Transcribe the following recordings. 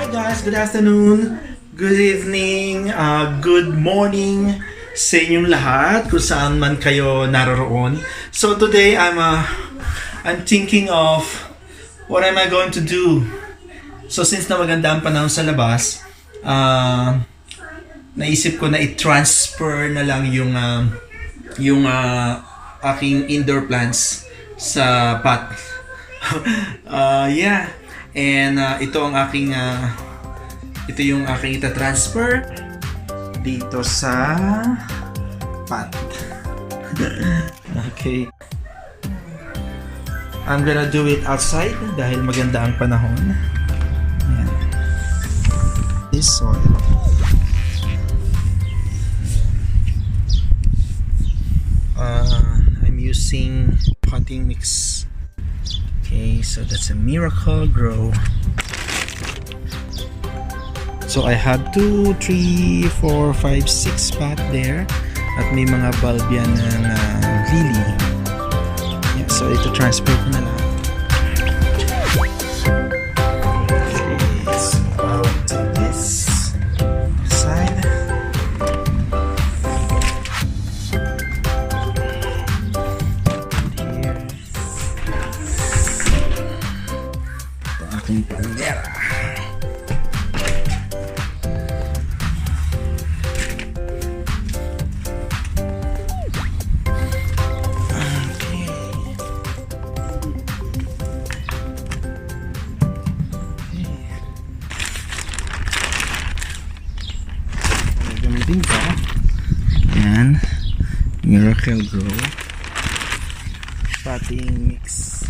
Guys, good afternoon, good evening, good morning sa inyong lahat kung saan man kayo naroroon. So today I'm thinking of what am I going to do. So since na maganda ang panahon sa labas, naisip ko na i-transfer na lang yung aking indoor plants sa pot. Yeah. And ito yung aking ita-transfer dito sa pot. Okay. I'm gonna do it outside dahil maganda ang panahon. Ayan. This soil. I'm using potting mix. Okay, so that's a Miracle Grow. So I have 2, 3, 4, 5, 6 pot there. At may mga bulb yan ng lily. Yeah, so ito transfer ko na lang. Okay, so I'll do this side. Here. Ito aking palmera. Yan, Miracle Grow potting mix.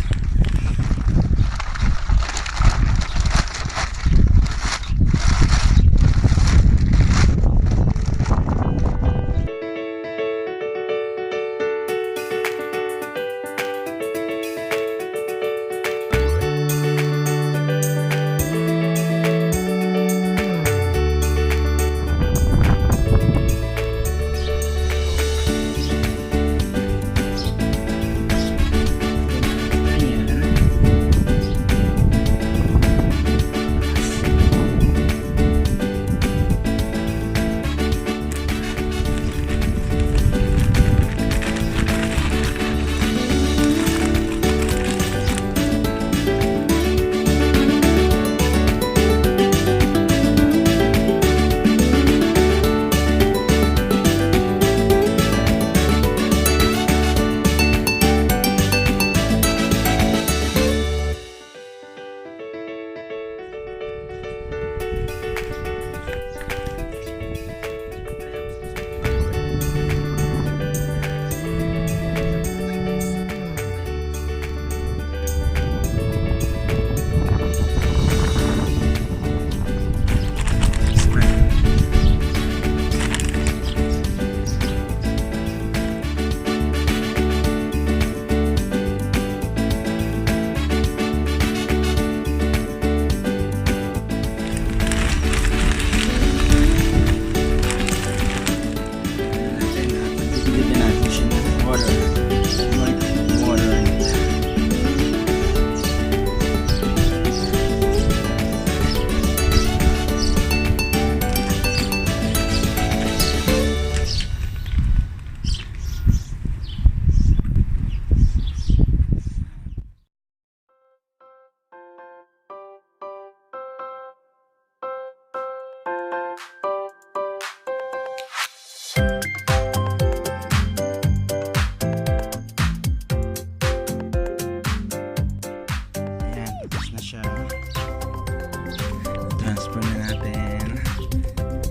Transfer na natin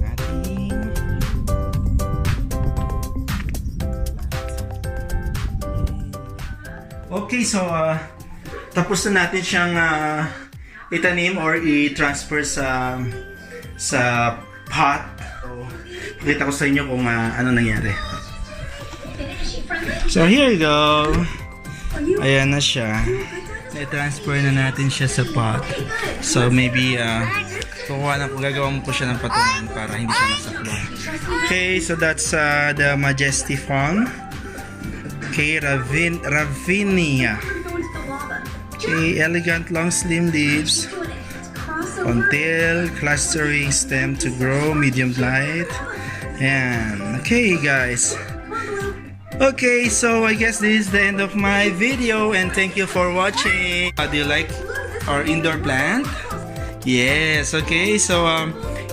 ating okay, so tapos na natin siyang itanim or i-transfer sa pot. So, pakita ko sa inyo kung ano nangyari. So here you go. Ayan na siya. I-transfer na natin siya sa pot. So maybe gagawin ko siya ng patungan para hindi siya nasa floor. Okay, so that's the Majestifong. Okay, Ravinia. Okay, elegant long slim leaves. Until clustering stem to grow, medium light. And okay, guys. Okay, so I guess this is the end of my video, and thank you for watching. Do you like our indoor plant? Yes. Okay, so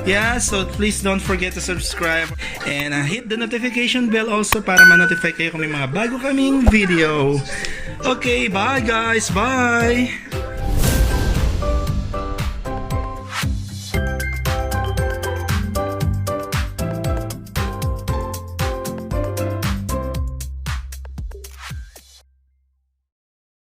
yeah, so please don't forget to subscribe and hit the notification bell also para ma-notify kayo kung may mga bago kaming video. Okay, bye guys, bye.